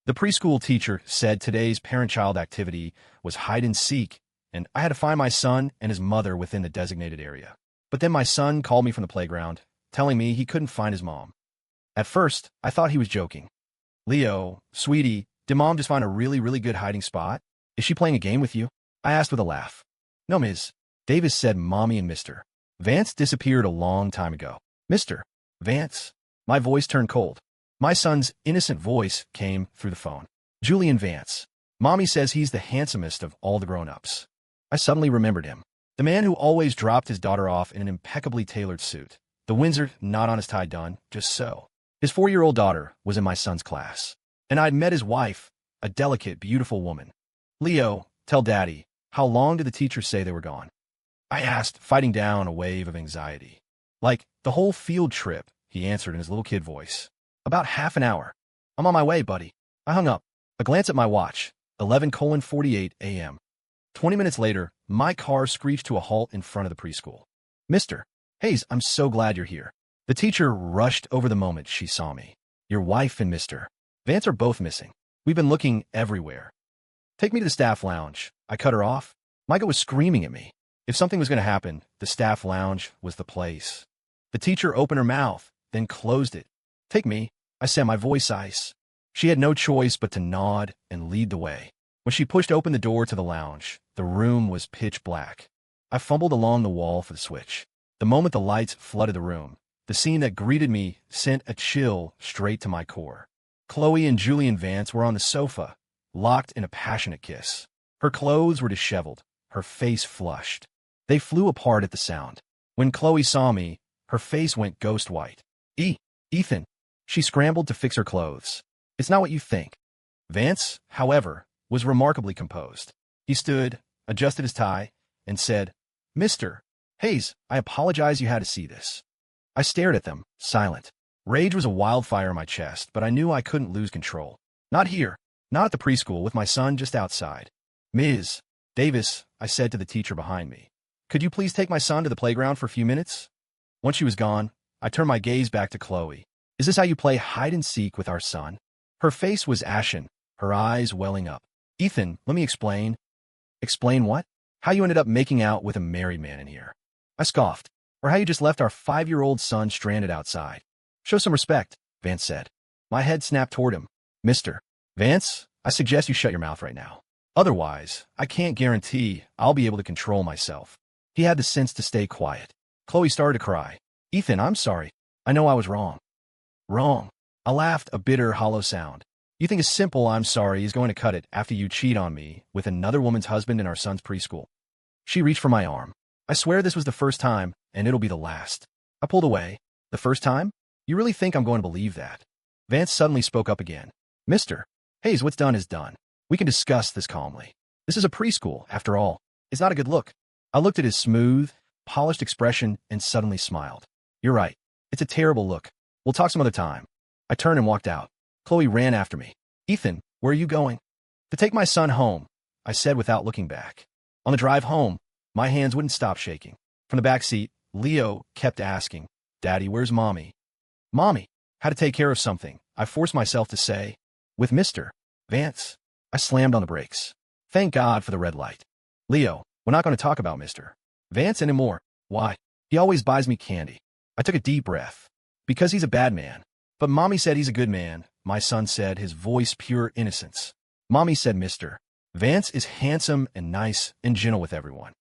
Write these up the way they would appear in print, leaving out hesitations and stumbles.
The preschool teacher said today's parent-child activity was hide and seek, and I had to find my son and his mother within the designated area. But then my son called me from the playground, telling me he couldn't find his mom. At first, I thought he was joking. Leo, sweetie, did mom just find a really good hiding spot? Is she playing a game with you? I asked with a laugh. No, Ms. Davis said Mommy and Mr. Vance disappeared a long time ago. Mr. Vance? My voice turned cold. My son's innocent voice came through the phone. Julian Vance. Mommy says he's the handsomest of all the grown-ups. I suddenly remembered him. The man who always dropped his daughter off in an impeccably tailored suit. The Windsor not on his tie done, just so. His 4-year-old daughter was in my son's class. And I'd met his wife, a delicate, beautiful woman. Leo, tell Daddy, how long did the teachers say they were gone? I asked, fighting down a wave of anxiety. Like, the whole field trip, he answered in his little kid voice. About half an hour. I'm on my way, buddy. I hung up. A glance at my watch, 11:48 a.m. 20 minutes later, my car screeched to a halt in front of the preschool. Mr. Hayes, I'm so glad you're here. The teacher rushed over the moment she saw me. Your wife and Mr. Vance are both missing. We've been looking everywhere. Take me to the staff lounge. I cut her off. Micah was screaming at me. If something was going to happen, the staff lounge was the place. The teacher opened her mouth, then closed it. Take me, I said, my voice ice. She had no choice but to nod and lead the way. When she pushed open the door to the lounge, the room was pitch black. I fumbled along the wall for the switch. The moment the lights flooded the room, the scene that greeted me sent a chill straight to my core. Chloe and Julian Vance were on the sofa, locked in a passionate kiss. Her clothes were disheveled, her face flushed. They flew apart at the sound. When Chloe saw me, her face went ghost white. Ethan. She scrambled to fix her clothes. It's not what you think. Vance, however, was remarkably composed. He stood, adjusted his tie, and said, Mr. Hayes, I apologize you had to see this. I stared at them, silent. Rage was a wildfire in my chest, but I knew I couldn't lose control. Not here, not at the preschool with my son just outside. Ms. Davis, I said to the teacher behind me, could you please take my son to the playground for a few minutes? Once she was gone, I turned my gaze back to Chloe. Is this how you play hide and seek with our son? Her face was ashen, her eyes welling up. Ethan, let me explain. Explain what? How you ended up making out with a married man in here. I scoffed. Or how you just left our 5-year-old son stranded outside. Show some respect, Vance said. My head snapped toward him. Mr. Vance, I suggest you shut your mouth right now. Otherwise, I can't guarantee I'll be able to control myself. He had the sense to stay quiet. Chloe started to cry. Ethan, I'm sorry. I know I was wrong. Wrong. I laughed, a bitter, hollow sound. You think a simple I'm sorry is going to cut it after you cheat on me with another woman's husband in our son's preschool? She reached for my arm. I swear this was the first time, and it'll be the last. I pulled away. The first time? You really think I'm going to believe that? Vance suddenly spoke up again. Mr. Hayes, what's done is done. We can discuss this calmly. This is a preschool, after all. It's not a good look. I looked at his smooth, polished expression and suddenly smiled. You're right. It's a terrible look. We'll talk some other time. I turned and walked out. Chloe ran after me. Ethan, where are you going? To take my son home, I said without looking back. On the drive home, my hands wouldn't stop shaking. From the back seat, Leo kept asking, Daddy, where's Mommy? Mommy, had to take care of something, I forced myself to say. With Mr. Vance. I slammed on the brakes. Thank God for the red light. Leo, we're not going to talk about Mr. Vance anymore. Why? He always buys me candy. I took a deep breath. Because he's a bad man. But Mommy said he's a good man, my son said, his voice pure innocence. Mommy said Mr. Vance is handsome and nice and gentle with everyone.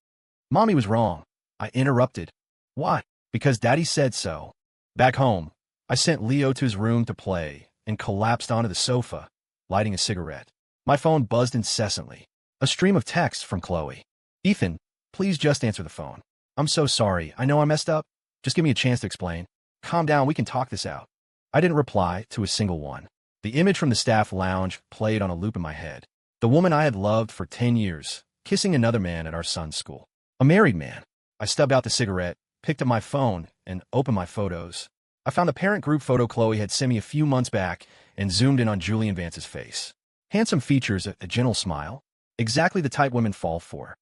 Mommy was wrong. I interrupted. Why? Because Daddy said so. Back home, I sent Leo to his room to play and collapsed onto the sofa, lighting a cigarette. My phone buzzed incessantly. A stream of texts from Chloe. Ethan, please just answer the phone. I'm so sorry. I know I messed up. Just give me a chance to explain. Calm down. We can talk this out. I didn't reply to a single one. The image from the staff lounge played on a loop in my head. The woman I had loved for 10 years, kissing another man at our son's school. A married man. I stubbed out the cigarette, picked up my phone, and opened my photos. I found the parent group photo Chloe had sent me a few months back and zoomed in on Julian Vance's face. Handsome features, a gentle smile. Exactly the type women fall for.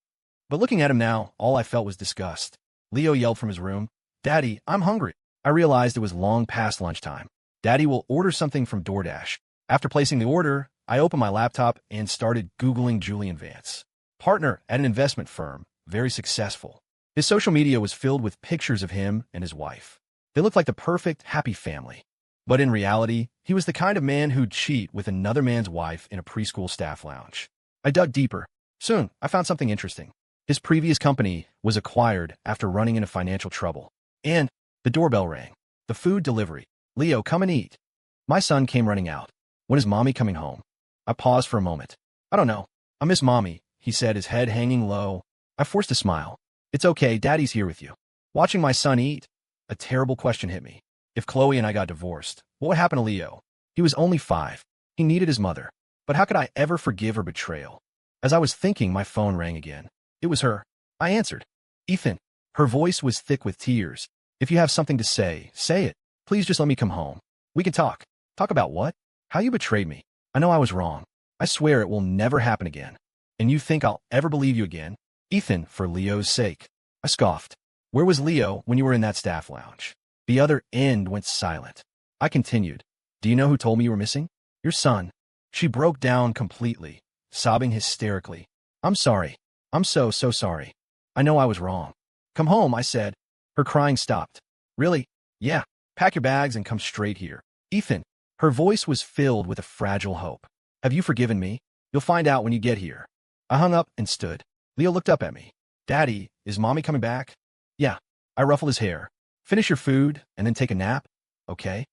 But looking at him now, all I felt was disgust. Leo yelled from his room, Daddy, I'm hungry. I realized it was long past lunchtime. Daddy will order something from DoorDash. After placing the order, I opened my laptop and started Googling Julian Vance. Partner at an investment firm, very successful. His social media was filled with pictures of him and his wife. They looked like the perfect, happy family. But in reality, he was the kind of man who'd cheat with another man's wife in a preschool staff lounge. I dug deeper. Soon, I found something interesting. His previous company was acquired after running into financial trouble. And the doorbell rang. The food delivery. Leo, come and eat. My son came running out. When is Mommy coming home? I paused for a moment. I don't know. I miss Mommy, he said, his head hanging low. I forced a smile. It's okay, Daddy's here with you. Watching my son eat? A terrible question hit me. If Chloe and I got divorced, what would happen to Leo? He was only 5. He needed his mother. But how could I ever forgive her betrayal? As I was thinking, my phone rang again. It was her. I answered. Ethan. Her voice was thick with tears. If you have something to say, say it. Please just let me come home. We can talk. Talk about what? How you betrayed me. I know I was wrong. I swear it will never happen again. And you think I'll ever believe you again? Ethan, for Leo's sake. I scoffed. Where was Leo when you were in that staff lounge? The other end went silent. I continued. Do you know who told me you were missing? Your son. She broke down completely, sobbing hysterically. I'm sorry. I'm so sorry. I know I was wrong. Come home, I said. Her crying stopped. Really? Yeah. Pack your bags and come straight here. Ethan. Her voice was filled with a fragile hope. Have you forgiven me? You'll find out when you get here. I hung up and stood. Leo looked up at me. Daddy, is Mommy coming back? Yeah. I ruffled his hair. Finish your food and then take a nap, okay?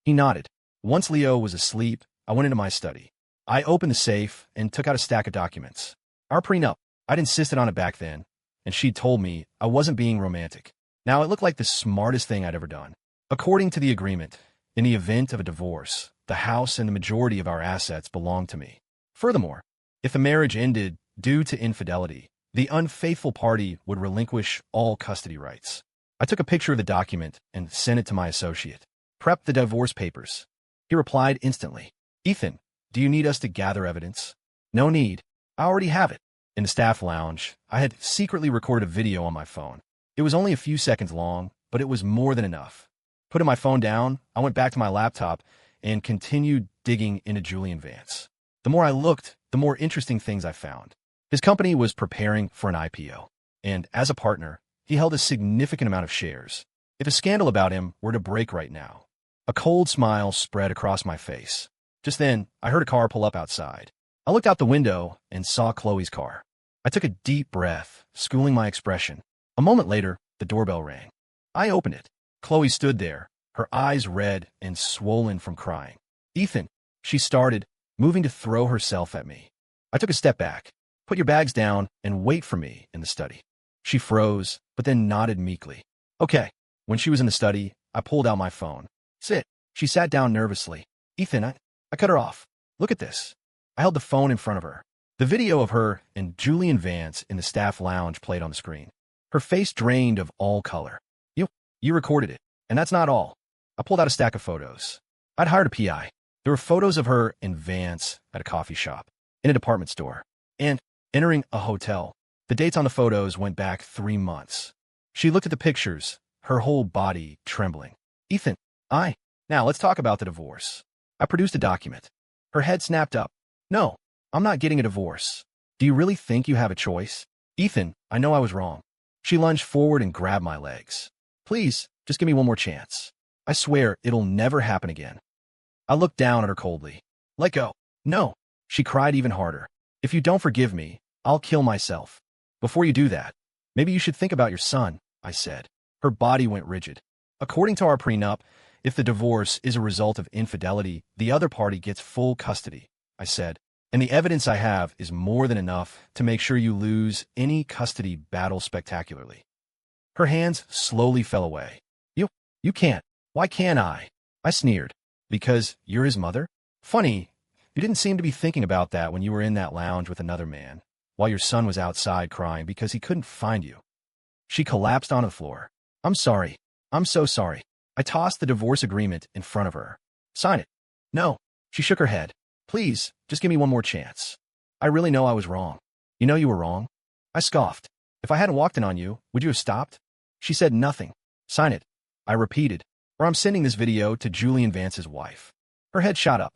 He nodded. Once Leo was asleep, I went into my study. I opened the safe and took out a stack of documents. Our prenup. I'd insisted on it back then, and she'd told me I wasn't being romantic. Now it looked like the smartest thing I'd ever done. According to the agreement, in the event of a divorce, the house and the majority of our assets belonged to me. Furthermore, if the marriage ended due to infidelity, the unfaithful party would relinquish all custody rights. I took a picture of the document and sent it to my associate. Prep the divorce papers. He replied instantly. Ethan, do you need us to gather evidence? No need. I already have it. In the staff lounge, I had secretly recorded a video on my phone. It was only a few seconds long, but it was more than enough. Putting my phone down, I went back to my laptop and continued digging into Julian Vance. The more I looked, the more interesting things I found. His company was preparing for an IPO, and as a partner, he held a significant amount of shares. If a scandal about him were to break right now, a cold smile spread across my face. Just then, I heard a car pull up outside. I looked out the window and saw Chloe's car. I took a deep breath, schooling my expression. A moment later, the doorbell rang. I opened it. Chloe stood there, her eyes red and swollen from crying. Ethan, she started, moving to throw herself at me. I took a step back. Put your bags down and wait for me in the study. She froze, but then nodded meekly. Okay. When she was in the study, I pulled out my phone. Sit. She sat down nervously. Ethan, I cut her off. Look at this. I held the phone in front of her. The video of her and Julian Vance in the staff lounge played on the screen. Her face drained of all color. You recorded it, and that's not all. I pulled out a stack of photos. I'd hired a PI. There were photos of her and Vance at a coffee shop, in a department store, and entering a hotel. The dates on the photos went back 3 months. She looked at the pictures, her whole body trembling. Ethan, Now let's talk about the divorce. I produced a document. Her head snapped up. No, I'm not getting a divorce. Do you really think you have a choice? Ethan, I know I was wrong. She lunged forward and grabbed my legs. Please, just give me one more chance. I swear it'll never happen again. I looked down at her coldly. Let go. No. She cried even harder. If you don't forgive me, I'll kill myself. Before you do that, maybe you should think about your son, I said. Her body went rigid. According to our prenup, if the divorce is a result of infidelity, the other party gets full custody, I said. And the evidence I have is more than enough to make sure you lose any custody battle spectacularly. Her hands slowly fell away. You can't. Why can't I? I sneered. Because you're his mother? Funny, you didn't seem to be thinking about that when you were in that lounge with another man, while your son was outside crying because he couldn't find you. She collapsed on the floor. I'm sorry. I'm so sorry. I tossed the divorce agreement in front of her. Sign it. No. She shook her head. Please, just give me one more chance. I really know I was wrong. You know you were wrong? I scoffed. If I hadn't walked in on you, would you have stopped? She said nothing. Sign it. I repeated, or I'm sending this video to Julian Vance's wife. Her head shot up.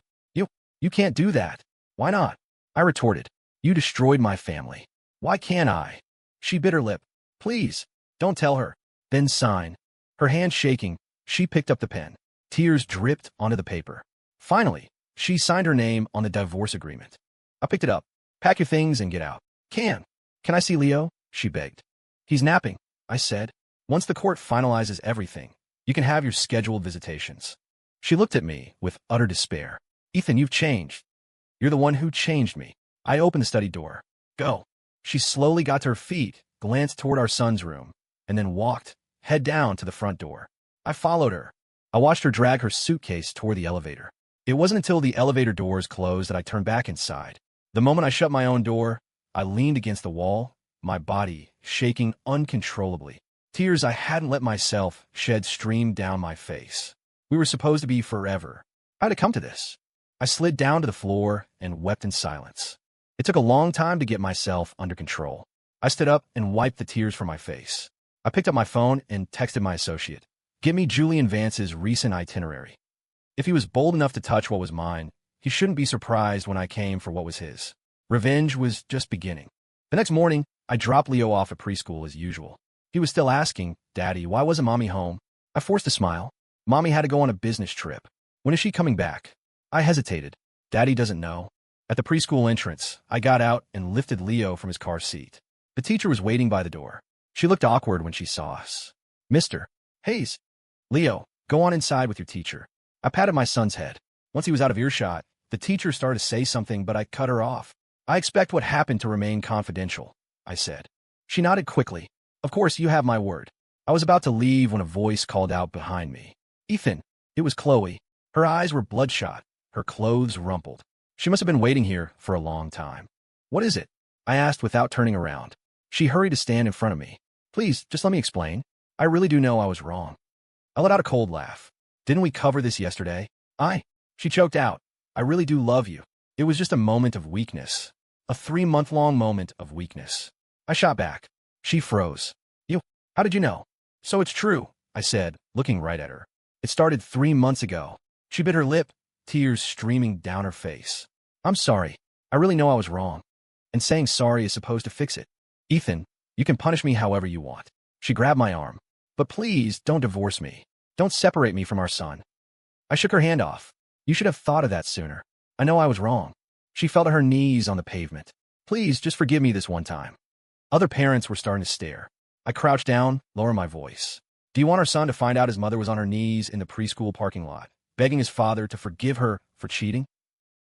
You can't do that. Why not? I retorted. You destroyed my family. Why can't I? She bit her lip. Please, don't tell her. Then sign. Her hand shaking, she picked up the pen. Tears dripped onto the paper. Finally, she signed her name on the divorce agreement. I picked it up. Pack your things and get out. Can I see Leo? She begged. He's napping, I said. Once the court finalizes everything, you can have your scheduled visitations. She looked at me with utter despair. Ethan, you've changed. You're the one who changed me. I opened the study door. Go. She slowly got to her feet, glanced toward our son's room, and then walked, head down to the front door. I followed her. I watched her drag her suitcase toward the elevator. It wasn't until the elevator doors closed that I turned back inside. The moment I shut my own door, I leaned against the wall, my body shaking uncontrollably. Tears I hadn't let myself shed streamed down my face. We were supposed to be forever. I had to come to this. I slid down to the floor and wept in silence. It took a long time to get myself under control. I stood up and wiped the tears from my face. I picked up my phone and texted my associate. Get me Julian Vance's recent itinerary. If he was bold enough to touch what was mine, he shouldn't be surprised when I came for what was his. Revenge was just beginning. The next morning, I dropped Leo off at preschool as usual. He was still asking, Daddy, why wasn't Mommy home? I forced a smile. Mommy had to go on a business trip. When is she coming back? I hesitated. Daddy doesn't know. At the preschool entrance, I got out and lifted Leo from his car seat. The teacher was waiting by the door. She looked awkward when she saw us. Mr. Hayes. Leo, go on inside with your teacher. I patted my son's head. Once he was out of earshot, the teacher started to say something, but I cut her off. I expect what happened to remain confidential, I said. She nodded quickly. Of course, you have my word. I was about to leave when a voice called out behind me. Ethan. It was Chloe. Her eyes were bloodshot, her clothes rumpled. She must have been waiting here for a long time. What is it? I asked without turning around. She hurried to stand in front of me. Please, just let me explain. I really do know I was wrong. I let out a cold laugh. Didn't we cover this yesterday? She choked out. I really do love you. It was just a moment of weakness. A 3-month-long moment of weakness. I shot back. She froze. You? How did you know? So it's true, I said, looking right at her. It started 3 months ago. She bit her lip, tears streaming down her face. I'm sorry. I really know I was wrong. And saying sorry is supposed to fix it. Ethan, you can punish me however you want. She grabbed my arm. But please, don't divorce me. Don't separate me from our son. I shook her hand off. You should have thought of that sooner. I know I was wrong. She fell to her knees on the pavement. Please, just forgive me this one time. Other parents were starting to stare. I crouched down, lowered my voice. Do you want our son to find out his mother was on her knees in the preschool parking lot, begging his father to forgive her for cheating?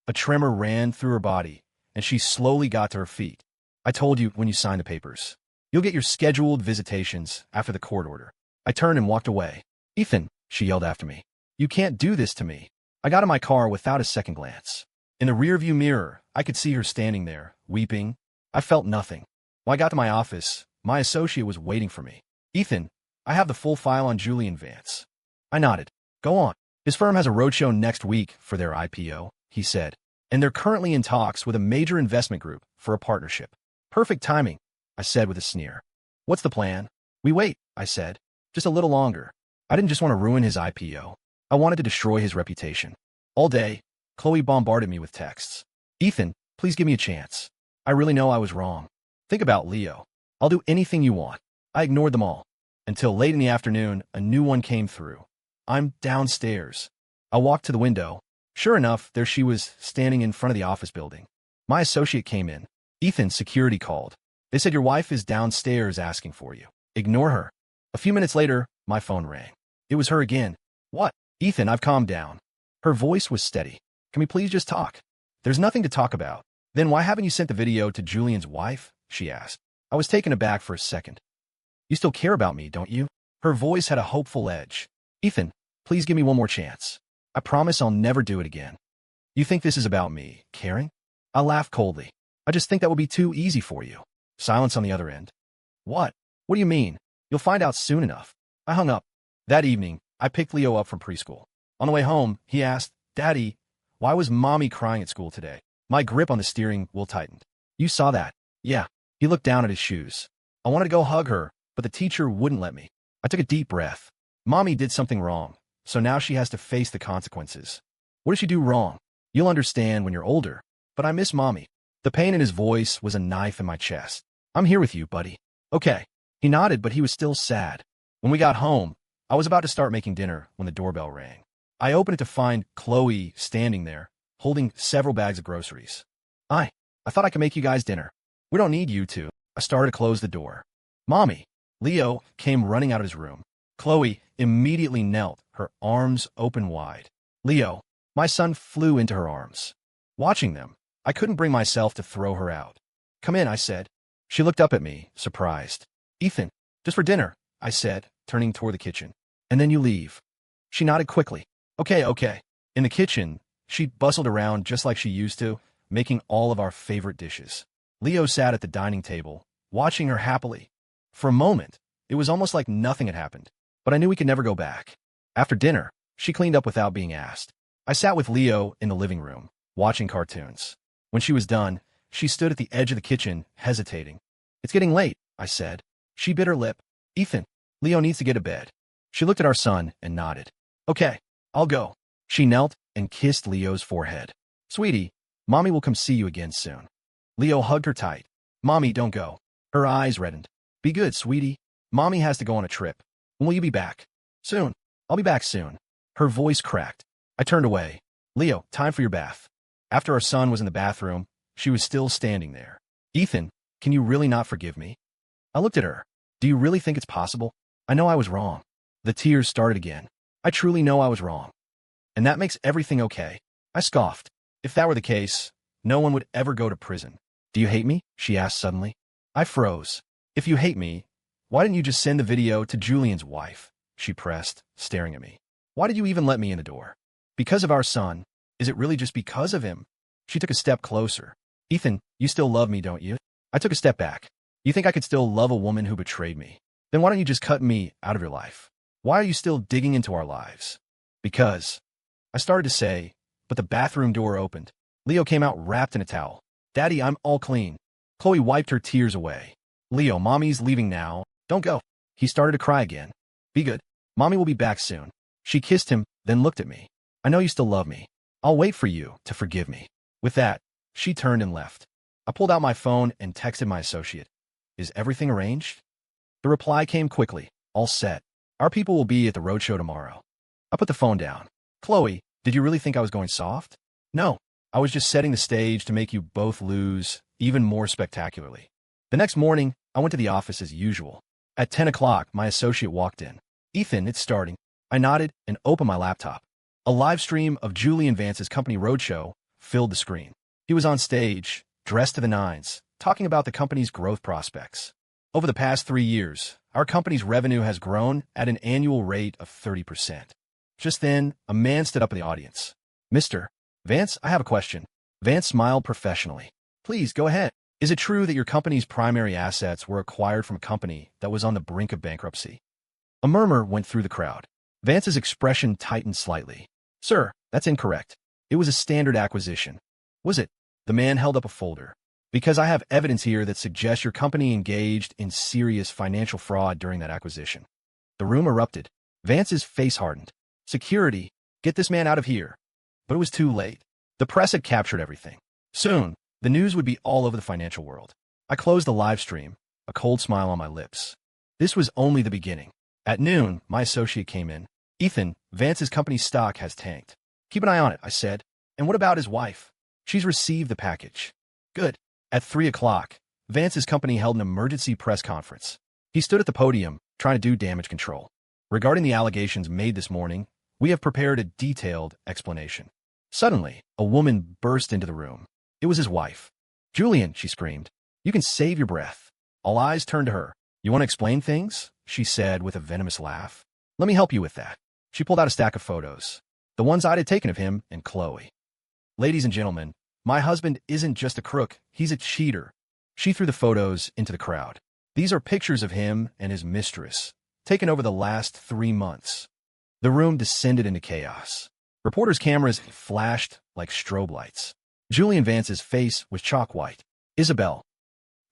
A tremor ran through her body, and she slowly got to her feet. I told you when you signed the papers. You'll get your scheduled visitations after the court order. I turned and walked away. Ethan, she yelled after me. You can't do this to me. I got in my car without a second glance. In the rearview mirror, I could see her standing there, weeping. I felt nothing. When I got to my office, my associate was waiting for me. Ethan, I have the full file on Julian Vance. I nodded. Go on. His firm has a roadshow next week for their IPO, he said, and they're currently in talks with a major investment group for a partnership. Perfect timing, I said with a sneer. What's the plan? We wait, I said. Just a little longer. I didn't just want to ruin his IPO. I wanted to destroy his reputation. All day, Chloe bombarded me with texts. Ethan, please give me a chance. I really know I was wrong. Think about Leo. I'll do anything you want. I ignored them all. Until late in the afternoon, a new one came through. I'm downstairs. I walked to the window. Sure enough, there she was, standing in front of the office building. My associate came in. Ethan, security called. They said your wife is downstairs asking for you. Ignore her. A few minutes later, my phone rang. It was her again. What? Ethan, I've calmed down. Her voice was steady. Can we please just talk? There's nothing to talk about. Then why haven't you sent the video to Julian's wife? She asked. I was taken aback for a second. You still care about me, don't you? Her voice had a hopeful edge. Ethan, please give me one more chance. I promise I'll never do it again. You think this is about me, caring? I laughed coldly. I just think that would be too easy for you. Silence on the other end. What? What do you mean? You'll find out soon enough. I hung up. That evening, I picked Leo up from preschool. On the way home, he asked, Daddy, why was Mommy crying at school today? My grip on the steering wheel tightened. You saw that? Yeah. He looked down at his shoes. I wanted to go hug her, but the teacher wouldn't let me. I took a deep breath. Mommy did something wrong, so now she has to face the consequences. What did she do wrong? You'll understand when you're older. but I miss Mommy. The pain in his voice was a knife in my chest. I'm here with you, buddy. Okay. He nodded, but he was still sad. When we got home, I was about to start making dinner when the doorbell rang. I opened it to find Chloe standing there, holding several bags of groceries. I thought I could make you guys dinner. We don't need you to. I started to close the door. Mommy. Leo came running out of his room. Chloe immediately knelt, her arms open wide. Leo. My son flew into her arms. Watching them, I couldn't bring myself to throw her out. Come in, I said. She looked up at me, surprised. Ethan, just for dinner, I said, turning toward the kitchen. And then you leave. She nodded quickly. Okay. In the kitchen, she bustled around just like she used to, making all of our favorite dishes. Leo sat at the dining table, watching her happily. For a moment, it was almost like nothing had happened, but I knew we could never go back. After dinner, she cleaned up without being asked. I sat with Leo in the living room, watching cartoons. When she was done, she stood at the edge of the kitchen, hesitating. It's getting late, I said. She bit her lip. Ethan, Leo needs to get to bed. She looked at our son and nodded. Okay, I'll go. She knelt and kissed Leo's forehead. Sweetie, Mommy will come see you again soon. Leo hugged her tight. Mommy, don't go. Her eyes reddened. Be good, sweetie. Mommy has to go on a trip. When will you be back? Soon. I'll be back soon. Her voice cracked. I turned away. Leo, time for your bath. After our son was in the bathroom, she was still standing there. Ethan, can you really not forgive me? I looked at her. Do you really think it's possible? I know I was wrong. The tears started again. I truly know I was wrong. And that makes everything okay. I scoffed. If that were the case, no one would ever go to prison. Do you hate me? She asked suddenly. I froze. If you hate me, why didn't you just send the video to Julian's wife? She pressed, staring at me. Why did you even let me in the door? Because of our son. Is it really just because of him? She took a step closer. Ethan, you still love me, don't you? I took a step back. You think I could still love a woman who betrayed me? Then why don't you just cut me out of your life? Why are you still digging into our lives? Because. I started to say, but the bathroom door opened. Leo came out wrapped in a towel. Daddy, I'm all clean. Chloe wiped her tears away. Leo, Mommy's leaving now. Don't go. He started to cry again. Be good. Mommy will be back soon. She kissed him, then looked at me. I know you still love me. I'll wait for you to forgive me. With that, she turned and left. I pulled out my phone and texted my associate. Is everything arranged? The reply came quickly. All set. Our people will be at the roadshow tomorrow. I put the phone down. Chloe, did you really think I was going soft? No. I was just setting the stage to make you both lose, even more spectacularly. The next morning, I went to the office as usual. At 10 o'clock, my associate walked in. Ethan, it's starting. I nodded and opened my laptop. A live stream of Julian Vance's company roadshow filled the screen. He was on stage, dressed to the nines, talking about the company's growth prospects. Over the past 3 years, our company's revenue has grown at an annual rate of 30%. Just then, a man stood up in the audience. Mr. Vance, I have a question. Vance smiled professionally. Please, go ahead. Is it true that your company's primary assets were acquired from a company that was on the brink of bankruptcy? A murmur went through the crowd. Vance's expression tightened slightly. Sir, that's incorrect. It was a standard acquisition. Was it? The man held up a folder. Because I have evidence here that suggests your company engaged in serious financial fraud during that acquisition. The room erupted. Vance's face hardened. Security, get this man out of here. But it was too late. The press had captured everything. Soon, the news would be all over the financial world. I closed the live stream, a cold smile on my lips. This was only the beginning. At noon, my associate came in. Ethan, Vance's company stock has tanked. Keep an eye on it, I said. And what about his wife? She's received the package. Good. At 3 o'clock, Vance's company held an emergency press conference. He stood at the podium, trying to do damage control. Regarding the allegations made this morning, we have prepared a detailed explanation. Suddenly, a woman burst into the room. It was his wife. Julian, she screamed. You can save your breath. All eyes turned to her. You want to explain things? She said with a venomous laugh. Let me help you with that. She pulled out a stack of photos. The ones I had taken of him and Chloe. Ladies and gentlemen, my husband isn't just a crook, he's a cheater. She threw the photos into the crowd. These are pictures of him and his mistress, taken over the last 3 months. The room descended into chaos. Reporters' cameras flashed like strobe lights. Julian Vance's face was chalk white. Isabel.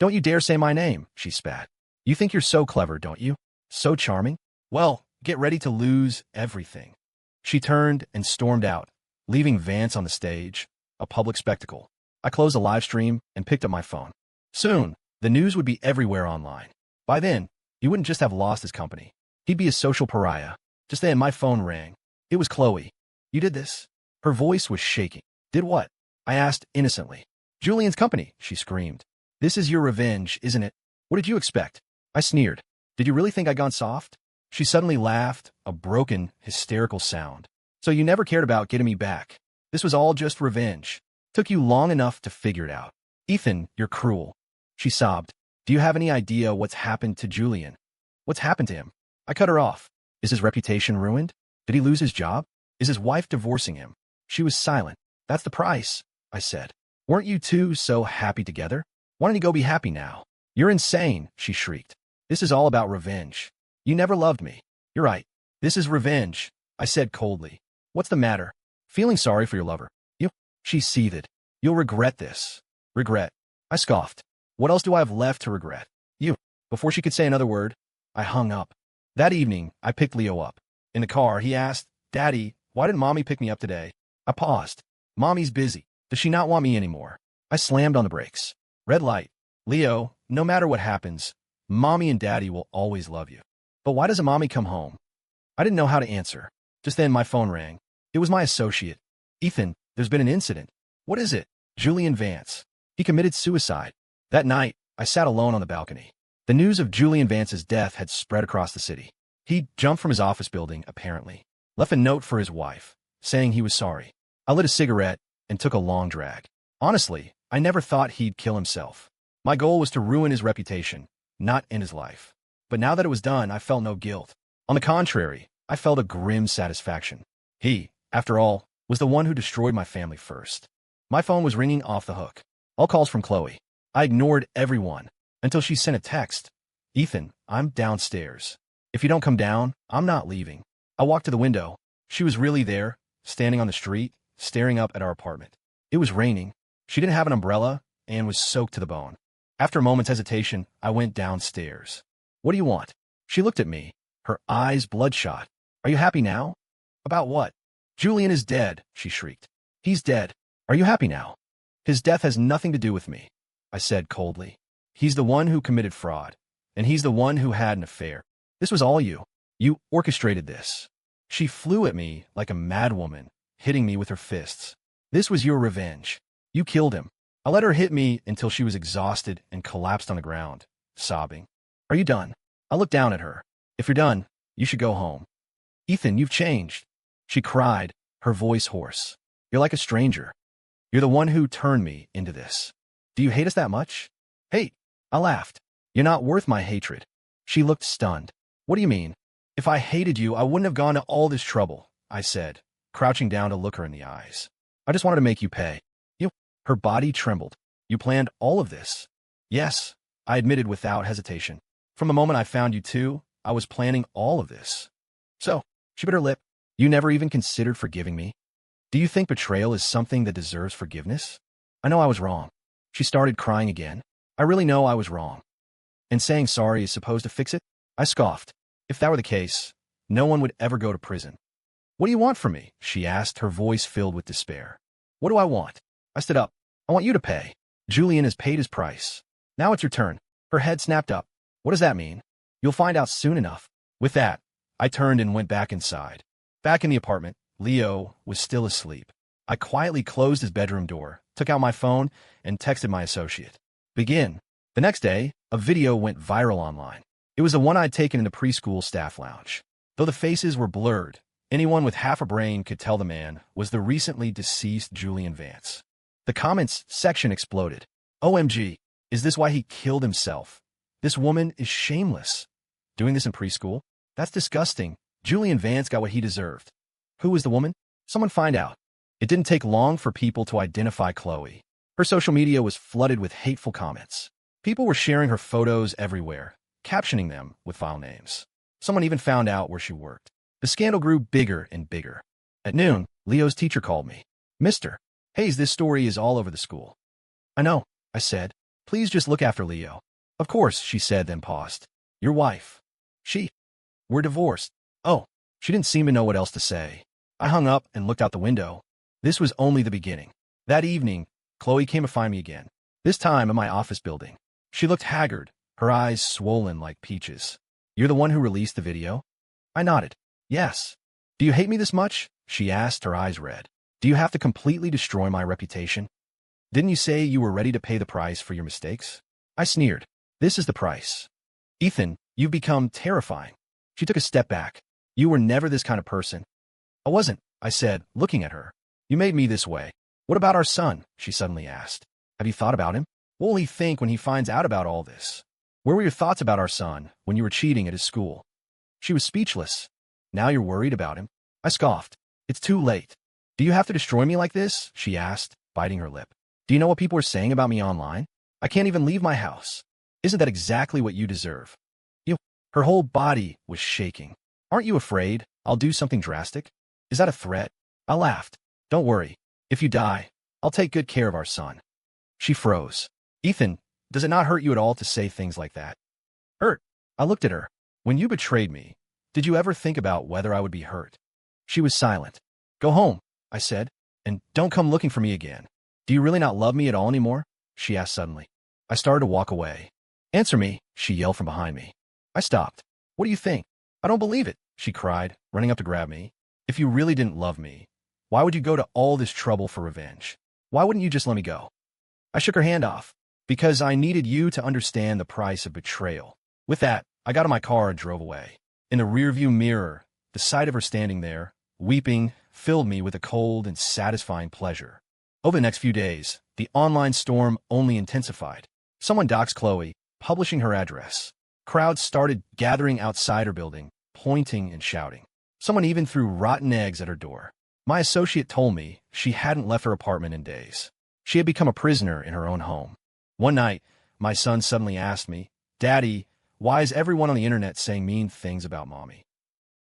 Don't you dare say my name, she spat. You think you're so clever, don't you? So charming? Well, get ready to lose everything. She turned and stormed out, leaving Vance on the stage, a public spectacle. I closed the live stream and picked up my phone. Soon, the news would be everywhere online. By then, he wouldn't just have lost his company. He'd be a social pariah. Just then, my phone rang. It was Chloe. You did this? Her voice was shaking. Did what? I asked innocently. Julian's company, she screamed. This is your revenge, isn't it? What did you expect? I sneered. Did you really think I'd gone soft? She suddenly laughed, a broken, hysterical sound. So you never cared about getting me back. This was all just revenge. Took you long enough to figure it out. Ethan, you're cruel. She sobbed. Do you have any idea what's happened to Julian? What's happened to him? I cut her off. Is his reputation ruined? Did he lose his job? Is his wife divorcing him? She was silent. That's the price, I said. Weren't you two so happy together? Why don't you go be happy now? You're insane, she shrieked. This is all about revenge. You never loved me. You're right. This is revenge, I said coldly. What's the matter? Feeling sorry for your lover. You? She seethed. You'll regret this. Regret? I scoffed. What else do I have left to regret? You. Before she could say another word, I hung up. That evening, I picked Leo up. In the car, he asked, Daddy, why didn't Mommy pick me up today? I paused. Mommy's busy. Does she not want me anymore? I slammed on the brakes. Red light. Leo, no matter what happens, Mommy and Daddy will always love you. But why doesn't Mommy come home? I didn't know how to answer. Just then my phone rang. It was my associate. Ethan, there's been an incident. What is it? Julian Vance. He committed suicide. That night, I sat alone on the balcony. The news of Julian Vance's death had spread across the city. He jumped from his office building, apparently. Left a note for his wife, saying he was sorry. I lit a cigarette and took a long drag. Honestly, I never thought he'd kill himself. My goal was to ruin his reputation, not end his life. But now that it was done, I felt no guilt. On the contrary, I felt a grim satisfaction. He, after all, was the one who destroyed my family first. My phone was ringing off the hook. All calls from Chloe. I ignored everyone until she sent a text. Ethan, I'm downstairs. If you don't come down, I'm not leaving. I walked to the window. She was really there, standing on the street, staring up at our apartment. It was raining. She didn't have an umbrella and was soaked to the bone. After a moment's hesitation, I went downstairs. What do you want? She looked at me, her eyes bloodshot. Are you happy now? About what? Julian is dead, she shrieked. He's dead. Are you happy now? His death has nothing to do with me, I said coldly. He's the one who committed fraud, and he's the one who had an affair. This was all you. You orchestrated this. She flew at me like a madwoman, hitting me with her fists. This was your revenge. You killed him. I let her hit me until she was exhausted and collapsed on the ground, sobbing. Are you done? I looked down at her. If you're done, you should go home. Ethan, you've changed. She cried, her voice hoarse. You're like a stranger. You're the one who turned me into this. Do you hate us that much? Hate? I laughed. You're not worth my hatred. She looked stunned. What do you mean? If I hated you, I wouldn't have gone to all this trouble, I said, crouching down to look her in the eyes. I just wanted to make you pay. You. Her body trembled. You planned all of this? Yes, I admitted without hesitation. From the moment I found you two, I was planning all of this. So, she bit her lip. You never even considered forgiving me? Do you think betrayal is something that deserves forgiveness? I know I was wrong. She started crying again. I really know I was wrong. And saying sorry is supposed to fix it? I scoffed. If that were the case, no one would ever go to prison. What do you want from me? She asked, her voice filled with despair. What do I want? I stood up. I want you to pay. Julian has paid his price. Now it's your turn. Her head snapped up. What does that mean? You'll find out soon enough. With that, I turned and went back inside. Back in the apartment, Leo was still asleep. I quietly closed his bedroom door, took out my phone, and texted my associate. Begin. The next day, a video went viral online. It was the one I'd taken in the preschool staff lounge. Though the faces were blurred, anyone with half a brain could tell the man was the recently deceased Julian Vance. The comments section exploded. OMG, is this why he killed himself? This woman is shameless. Doing this in preschool? That's disgusting. Julian Vance got what he deserved. Who was the woman? Someone find out. It didn't take long for people to identify Chloe. Her social media was flooded with hateful comments. People were sharing her photos everywhere, captioning them with file names. Someone even found out where she worked. The scandal grew bigger and bigger. At noon, Leo's teacher called me. Mister, Hayes, this story is all over the school. I know, I said. Please just look after Leo. Of course, she said, then paused. Your wife. We're divorced. Oh, she didn't seem to know what else to say. I hung up and looked out the window. This was only the beginning. That evening, Chloe came to find me again, this time in my office building. She looked haggard, her eyes swollen like peaches. You're the one who released the video? I nodded. Yes. Do you hate me this much? She asked, her eyes red. Do you have to completely destroy my reputation? Didn't you say you were ready to pay the price for your mistakes? I sneered. This is the price. Ethan, you've become terrifying. She took a step back. You were never this kind of person. I wasn't, I said, looking at her. You made me this way. What about our son? She suddenly asked. Have you thought about him? What will he think when he finds out about all this? Where were your thoughts about our son when you were cheating at his school? She was speechless. Now you're worried about him? I scoffed. It's too late. Do you have to destroy me like this? She asked, biting her lip. Do you know what people are saying about me online? I can't even leave my house. Isn't that exactly what you deserve? Her whole body was shaking. Aren't you afraid I'll do something drastic? Is that a threat? I laughed. Don't worry. If you die, I'll take good care of our son. She froze. Ethan, does it not hurt you at all to say things like that? Hurt? I looked at her. When you betrayed me, did you ever think about whether I would be hurt? She was silent. Go home, I said, and don't come looking for me again. Do you really not love me at all anymore? She asked suddenly. I started to walk away. Answer me, she yelled from behind me. I stopped. What do you think? I don't believe it, she cried, running up to grab me. If you really didn't love me, why would you go to all this trouble for revenge? Why wouldn't you just let me go? I shook her hand off. Because I needed you to understand the price of betrayal. With that, I got in my car and drove away. In the rearview mirror, the sight of her standing there, weeping, filled me with a cold and satisfying pleasure. Over the next few days, the online storm only intensified. Someone doxed Chloe, publishing her address. Crowds started gathering outside her building, pointing and shouting. Someone even threw rotten eggs at her door. My associate told me she hadn't left her apartment in days. She had become a prisoner in her own home. One night, my son suddenly asked me, Daddy, why is everyone on the internet saying mean things about Mommy?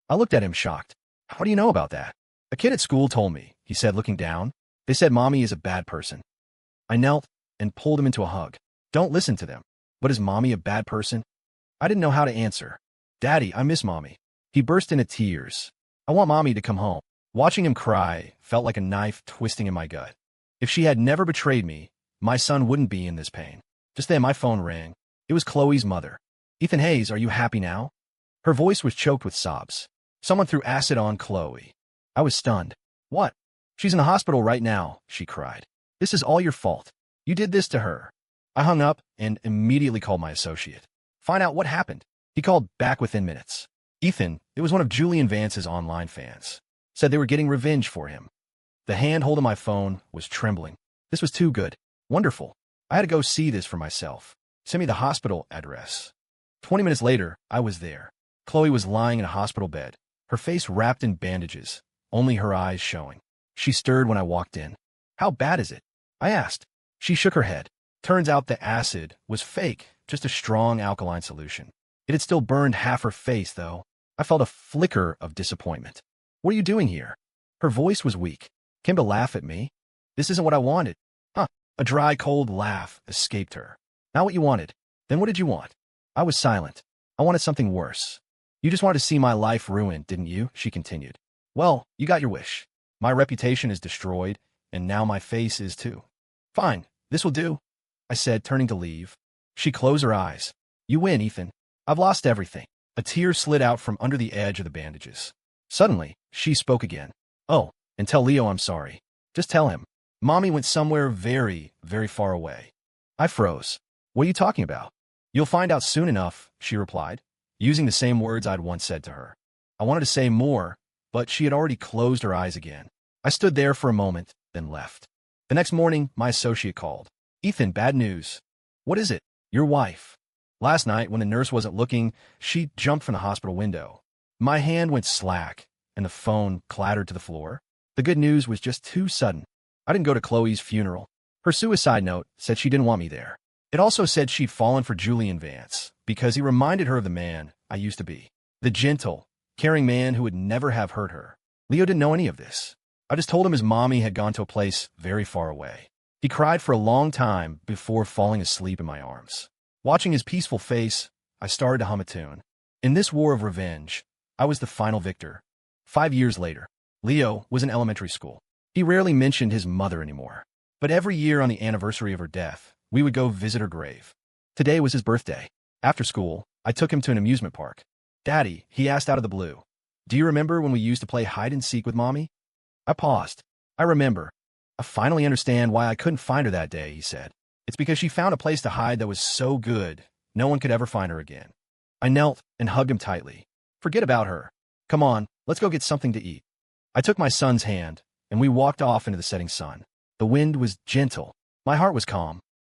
I looked at him shocked. How do you know about that? A kid at school told me, he said, looking down. They said Mommy is a bad person. I knelt and pulled him into a hug. Don't listen to them. But is Mommy a bad person? I didn't know how to answer. Daddy, I miss Mommy. He burst into tears. I want Mommy to come home. Watching him cry felt like a knife twisting in my gut. If she had never betrayed me, my son wouldn't be in this pain. Just then my phone rang. It was Chloe's mother. Ethan Hayes, are you happy now? Her voice was choked with sobs. Someone threw acid on Chloe. I was stunned. What? She's in the hospital right now, she cried. This is all your fault. You did this to her. I hung up and immediately called my associate. Find out what happened. He called back within minutes. Ethan, it was one of Julian Vance's online fans. Said they were getting revenge for him. The hand holding my phone was trembling. This was too good. Wonderful. I had to go see this for myself. Send me the hospital address. 20 minutes later, I was there. Chloe was lying in a hospital bed, her face wrapped in bandages, only her eyes showing. She stirred when I walked in. How bad is it? I asked. She shook her head. Turns out the acid was fake, just a strong alkaline solution. It had still burned half her face, though. I felt a flicker of disappointment. What are you doing here? Her voice was weak. Came to laugh at me? This isn't what I wanted. Huh. A dry, cold laugh escaped her. Not what you wanted. Then what did you want? I was silent. I wanted something worse. You just wanted to see my life ruined, didn't you? She continued. Well, you got your wish. My reputation is destroyed, and now my face is too. Fine, this will do, I said, turning to leave. She closed her eyes. You win, Ethan. I've lost everything. A tear slid out from under the edge of the bandages. Suddenly, she spoke again. Oh, and tell Leo I'm sorry. Just tell him. Mommy went somewhere very, very far away. I froze. What are you talking about? You'll find out soon enough, she replied, using the same words I'd once said to her. I wanted to say more, but she had already closed her eyes again. I stood there for a moment, then left. The next morning, my associate called. Ethan, bad news. What is it? Your wife. Last night, when the nurse wasn't looking, she jumped from the hospital window. My hand went slack, and the phone clattered to the floor. The good news was just too sudden. I didn't go to Chloe's funeral. Her suicide note said she didn't want me there. It also said she'd fallen for Julian Vance because he reminded her of the man I used to be. The gentle, caring man who would never have hurt her. Leo didn't know any of this. I just told him his mommy had gone to a place very far away. He cried for a long time before falling asleep in my arms. Watching his peaceful face, I started to hum a tune. In this war of revenge, I was the final victor. 5 years later, Leo was in elementary school. He rarely mentioned his mother anymore. But every year on the anniversary of her death, we would go visit her grave. Today was his birthday. After school, I took him to an amusement park. "Daddy," he asked out of the blue, "do you remember when we used to play hide and seek with Mommy?" I paused. "I remember. I finally understand why I couldn't find her that day," he said. "It's because she found a place to hide that was so good, no one could ever find her again." I knelt and hugged him tightly. "Forget about her. Come on, let's go get something to eat." I took my son's hand, and we walked off into the setting sun. The wind was gentle. My heart was calm.